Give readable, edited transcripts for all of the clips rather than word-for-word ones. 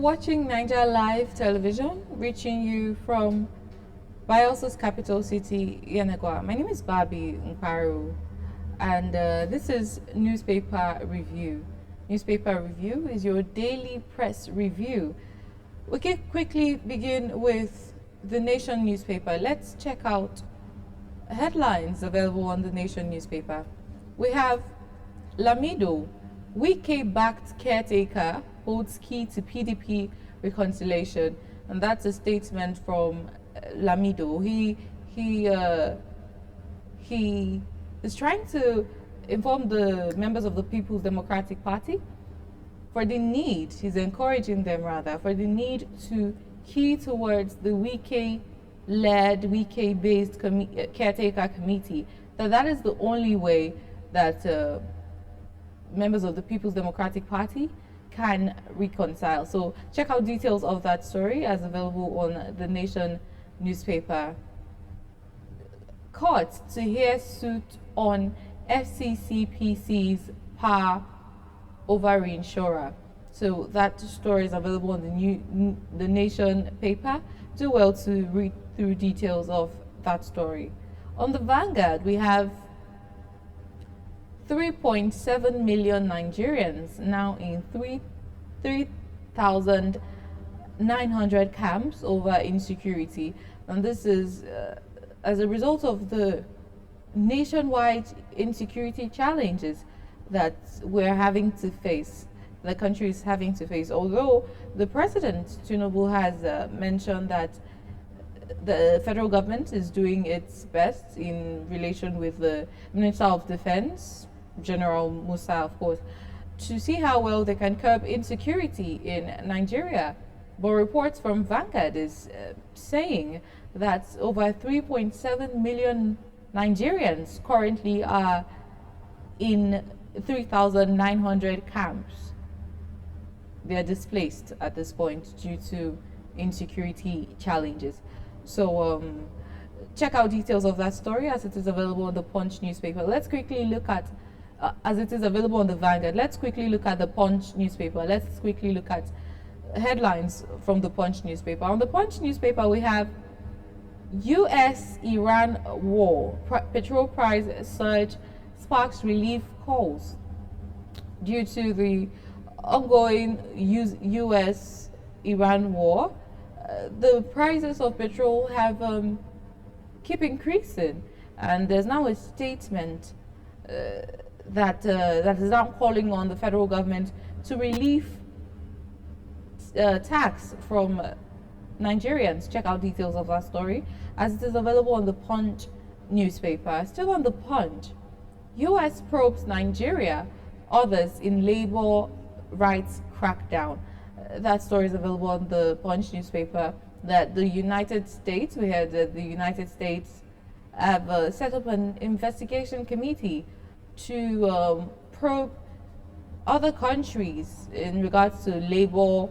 watching Niger Live Television, reaching you from Bielsa's capital city, Yenagoa. My name is Barbie Mkparu, and this is Newspaper Review. Newspaper Review is your daily press review. We can quickly begin with the Nation newspaper. Let's check out headlines available on the Nation newspaper. We have Lamido, Wike-backed caretaker holds key to PDP reconciliation, and that's a statement from Lamido. He is trying to inform the members of the People's Democratic Party for the need, he's encouraging them rather, for the need to key towards the Wike-led, Wike-based caretaker committee, that is the only way that members of the People's Democratic Party can reconcile. So check out details of that story as available on the Nation newspaper. Court to hear suit on FCCPC's power over reinsurer. So that story is available on the Nation paper. Do well to read through details of that story. On the Vanguard, we have 3.7 million Nigerians now in 3,900 camps over insecurity. And this is as a result of the nationwide insecurity challenges that we're having to face, the country is having to face. Although the President, Tinubu, has mentioned that the federal government is doing its best in relation with the Minister of Defense, General Musa, of course, to see how well they can curb insecurity in Nigeria. But reports from Vanguard is saying that over 3.7 million Nigerians currently are in 3,900 camps. They are displaced at this point due to insecurity challenges. So check out details of that story as it is available on the Punch newspaper. Let's quickly look at as it is available on the Vanguard. Let's quickly look at the Punch newspaper. Let's quickly look at headlines from the Punch newspaper. On the Punch newspaper, we have US-Iran war, petrol price surge sparks relief calls due to the ongoing US-Iran war. The prices of petrol have keep increasing, and there's now a statement that is now calling on the federal government to relieve tax from Nigerians. Check out details of that story as it is available on the Punch newspaper. Still on the Punch, US probes Nigeria, others in labor rights crackdown. That story is available on the Punch newspaper. That the United States, we heard that the United States have set up an investigation committee to probe other countries in regards to labor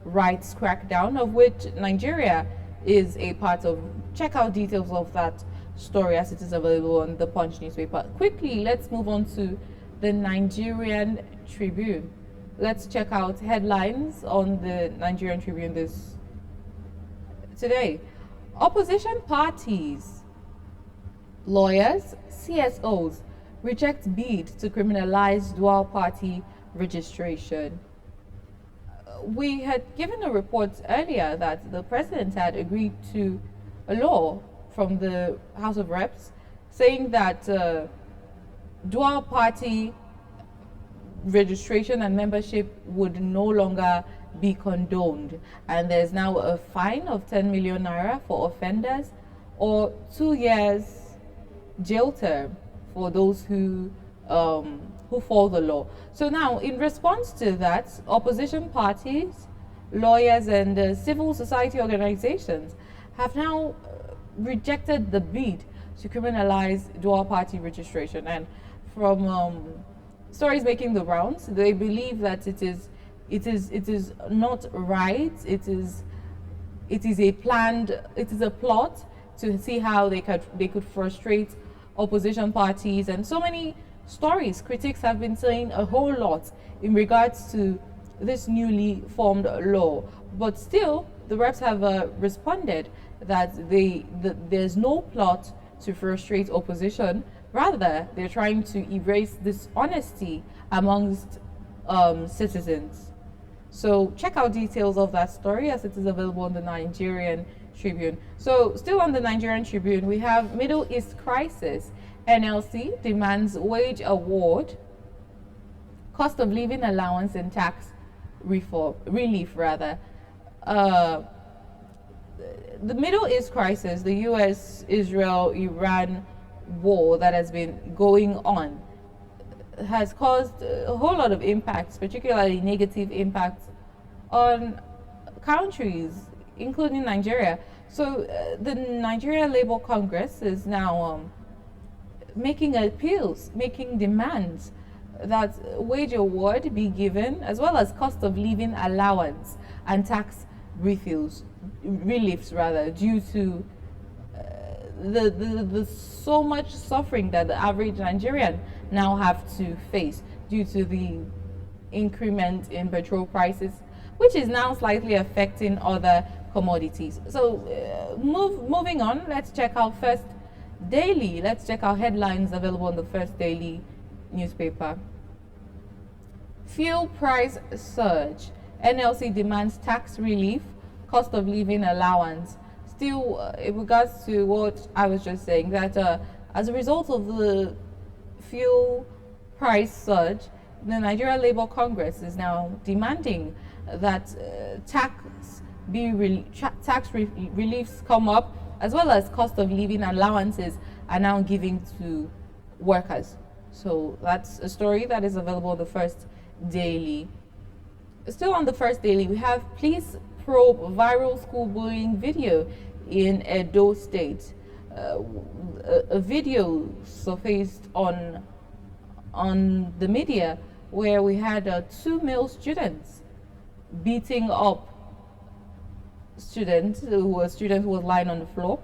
rights crackdown, of which Nigeria is a part of. Check out details of that story as it is available on the Punch newspaper. Quickly, let's move on to the Nigerian Tribune. Let's check out headlines on the Nigerian Tribune today. Opposition parties, lawyers, CSOs reject bid to criminalize dual party registration. We had given a report earlier that the president had agreed to a law from the House of Reps saying that dual party registration and membership would no longer be condoned, and there's now a fine of 10 million naira for offenders or 2 years jail term for those who follow the law. So now, in response to that, opposition parties, lawyers, and civil society organizations have now rejected the bid to criminalize dual party registration. And from stories making the rounds, they believe that it is not right. It is a plot to see how they could frustrate opposition parties. And so many stories, critics have been saying a whole lot in regards to this newly formed law. But still, the reps have responded that there's no plot to frustrate opposition. Rather, they're trying to erase dishonesty amongst citizens. So check out details of that story as it is available on the Nigerian Tribune. So still on the Nigerian Tribune, we have Middle East crisis. NLC demands wage award, cost of living allowance and tax relief rather. The Middle East crisis, the US, Israel, Iran war that has been going on, has caused a whole lot of impacts, particularly negative impacts on countries, including Nigeria. So the Nigeria Labour Congress is now making appeals, making demands that wage award be given, as well as cost of living allowance and tax reliefs rather, due to the so much suffering that the average Nigerian now have to face due to the increment in petrol prices, which is now slightly affecting other commodities. So moving on, let's check out First Daily. Let's check out headlines available on the First Daily newspaper. Fuel price surge. NLC demands tax relief, cost of living allowance. Still, in regards to what I was just saying, that as a result of the fuel price surge, the Nigeria Labour Congress is now demanding that tax reliefs come up, as well as cost of living allowances are now given to workers. So that's a story that is available on the First Daily. Still on the First Daily, we have police probe viral school bullying video in Edo State. A video surfaced on the media where we had 2 male students beating up student who was lying on the floor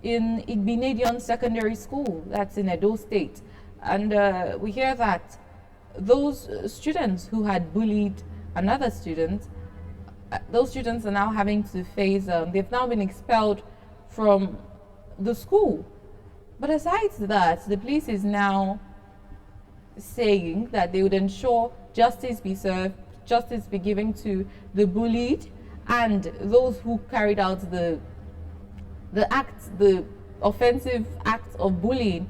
in Igbinedion Secondary School, that's in Edo State. And we hear that those students who had bullied another student, those students are now having to face, they've now been expelled from the school. But aside that, the police is now saying that they would ensure justice be served, justice be given to the bullied and those who carried out the offensive act of bullying,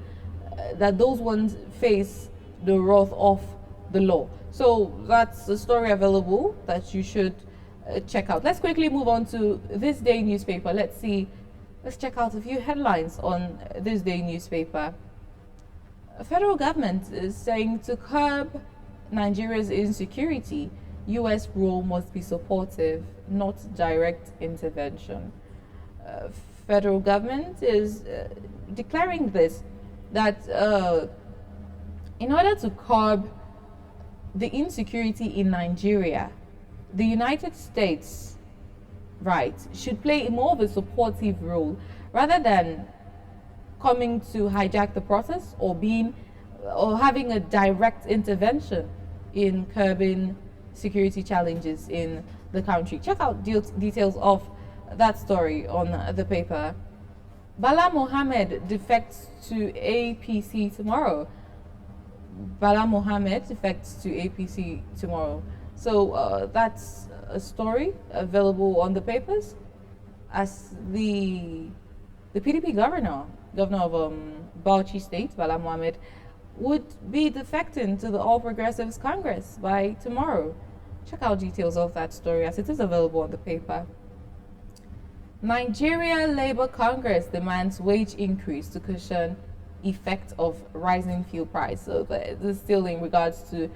that those ones face the wrath of the law. So that's a story available that you should check out. Let's quickly move on to This Day newspaper. Let's check out a few headlines on This Day newspaper. The federal government is saying to curb Nigeria's insecurity, U.S. role must be supportive, not direct intervention. Federal government is declaring this, that in order to curb the insecurity in Nigeria, the United States, should play more of a supportive role rather than coming to hijack the process or having a direct intervention in curbing security challenges in the country. Check out details of that story on the paper. Bala Mohammed defects to APC tomorrow. Bala Mohammed defects to APC tomorrow. So that's a story available on the papers, as the PDP governor of Bauchi State, Bala Mohammed, would be defecting to the All Progressives Congress by tomorrow. Check out details of that story as it is available on the paper. Nigeria Labour Congress demands wage increase to cushion effect of rising fuel price. So this is still in regards to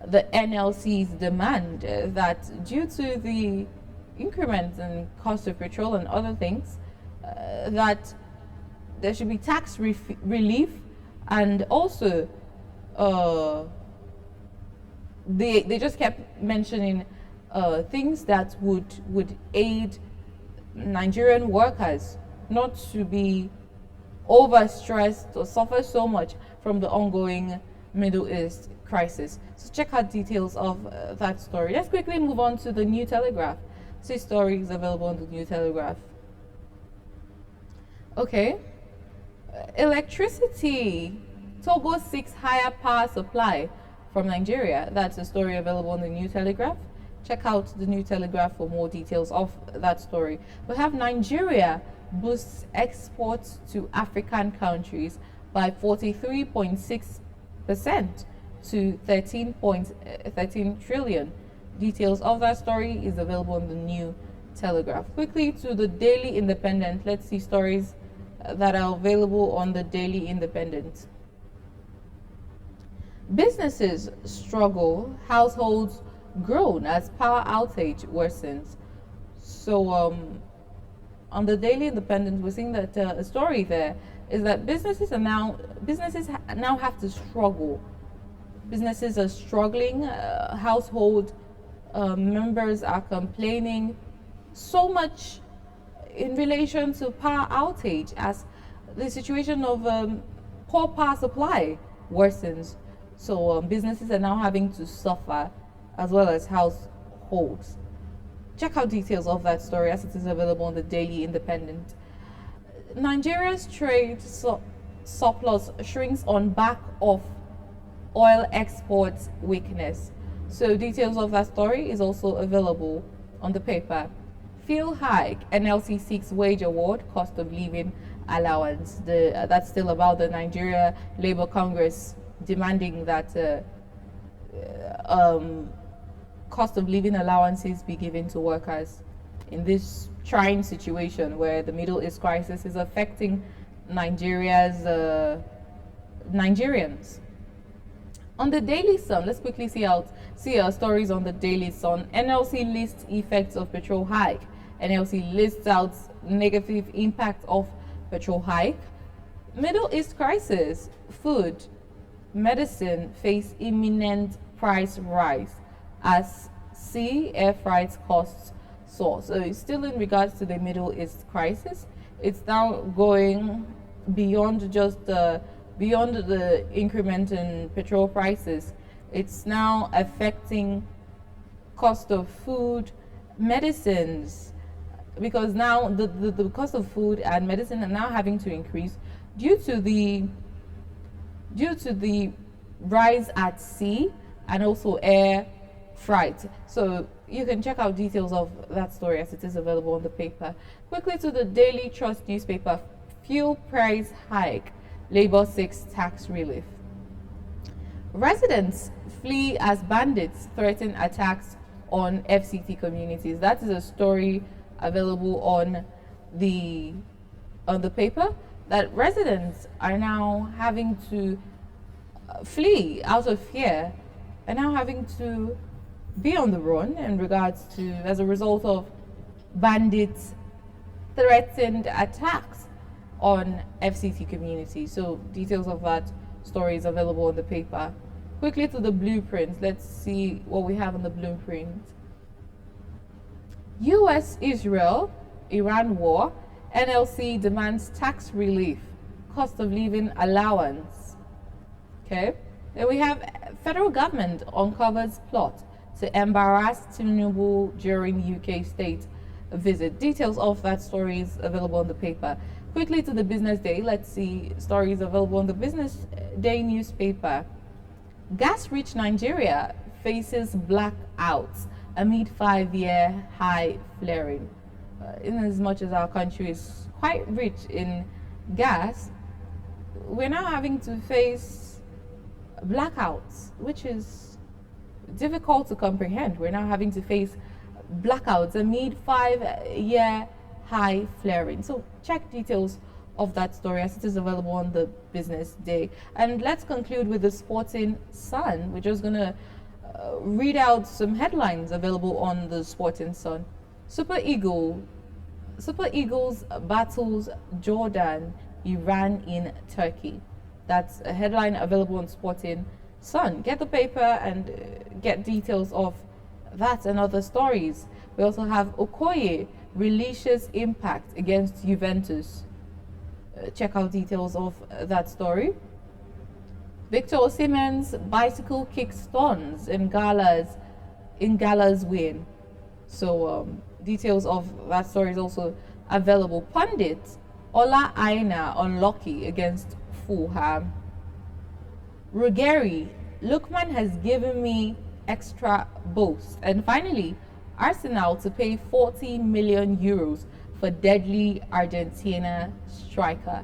the NLC's demand that due to the increment in cost of petrol and other things, that there should be tax relief, and also they just kept mentioning things that would aid Nigerian workers not to be overstressed or suffer so much from the ongoing Middle East crisis. So check out details of that story. Let's quickly move on to the New Telegraph. See stories available on the New Telegraph. Okay. Electricity. Togo seeks higher power supply from Nigeria. That's a story available on the New Telegraph. Check out the New Telegraph for more details of that story. We have Nigeria boosts exports to African countries by 43.6% to 13.13 trillion. Details of that story is available on the New Telegraph. Quickly to the Daily Independent. Let's see stories that are available on the Daily Independent. Businesses struggle, households groan as power outage worsens. So on the Daily Independent, we're seeing that a story there is that businesses now have to struggle. Businesses are struggling. Household members are complaining so much in relation to power outage as the situation of poor power supply worsens. So businesses are now having to suffer as well as households. Check out details of that story as it is available on the Daily Independent. Nigeria's trade surplus shrinks on back of oil exports weakness. So details of that story is also available on the paper. Fuel hike, NLC seeks wage award, cost of living allowance. That's still about the Nigeria Labour Congress demanding that cost of living allowances be given to workers in this trying situation where the Middle East crisis is affecting Nigerians. On the Daily Sun, let's quickly see our stories on the Daily Sun. NLC lists effects of petrol hike. NLC lists out negative impact of petrol hike. Middle East crisis, food, medicine face imminent price rise as sea air freight costs soar. So it's still in regards to the Middle East crisis. It's now going beyond just beyond the increment in petrol prices. It's now affecting cost of food, medicines, because now the cost of food and medicine are now having to increase due to the rise at sea and also air freight. So you can check out details of that story as it is available on the paper. Quickly to the Daily Trust newspaper. Fuel price hike, Labour seeks tax relief. Residents flee as bandits threaten attacks on FCT communities. That is a story available on the paper, that residents are now having to flee out of fear, are now having to be on the run in regards to, as a result of bandits threatened attacks on FCT communities. So details of that story is available in the paper. Quickly to the blueprints. Let's see what we have on the blueprint. US-Israel, Iran war, NLC demands tax relief, cost of living allowance. Okay. Then we have federal government uncovers plot to embarrass Tinubu during UK state visit. Details of that story is available on the paper. Quickly to the Business Day. Let's see stories available on the Business Day newspaper. Gas-rich Nigeria faces blackouts amid 5-year high flaring. In as much as our country is quite rich in gas, we're now having to face blackouts, which is difficult to comprehend. We're now having to face blackouts amid 5-year high flaring. So check details of that story as it is available on the Business Day. And let's conclude with the Sporting Sun. We're just going to read out some headlines available on the Sporting Sun. Super Eagles battles Jordan, Iran in Turkey. That's a headline available on Sporting Sun. Get the paper and get details of that and other stories. We also have Okoye releases impact against Juventus. Check out details of that story. Victor Osimhen's bicycle kicks stones in Gala's win. So details of that story is also available. Pundit Ola Aina unlucky against Fulham. Ruggeri, Lookman has given me extra boast. And finally, Arsenal to pay 40 million euros for deadly Argentina striker.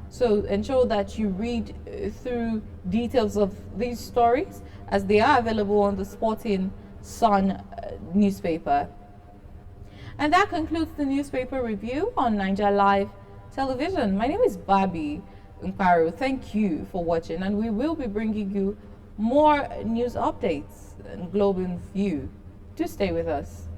So ensure that you read through details of these stories as they are available on the Sporting Sun newspaper. And that concludes the newspaper review on Niger Live Television. My name is Barbie Mkparu. Thank you for watching, and we will be bringing you more news updates and Globe in View. Do stay with us.